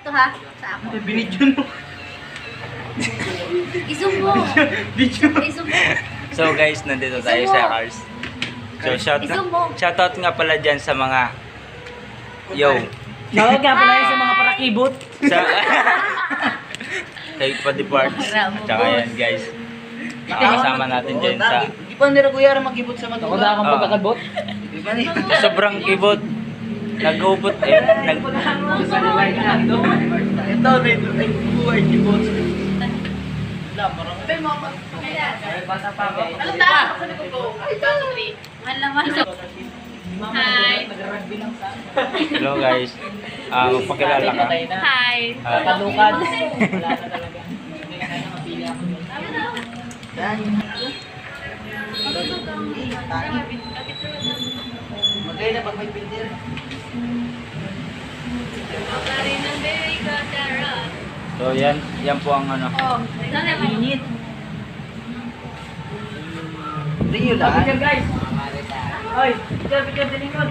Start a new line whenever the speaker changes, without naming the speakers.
Ito ha, sa ako.
Binidyo mo.
I-zoom mo.
Video.
I-zoom mo.
So guys, nandito tayo sa Cars. So shoutout nga pala dyan sa mga
Shoutout nga pala yun sa mga parakibot.
sa kay Padipart. Tsaka yan guys. Nakakasama natin dyan sa
Di pa nila kuya magibot sa mga. Ako na akong pagkakabot. Di ba ni?
sa sobrang kibot. Nag-ubot
Ito, may buhay kibot. Bata pa ako.
Anong tawag ako sa ko? Mahal naman. Hi.
Hello guys. Magpakilala ka.
Hi.
Kalukad. Wala na talaga. Hindi ka na mapili ako doon. Magay na pag may filter.
So yan po ang ano.
Oh, sana mainit.
Rio lang. Picture guys. Oy, picture din ikot.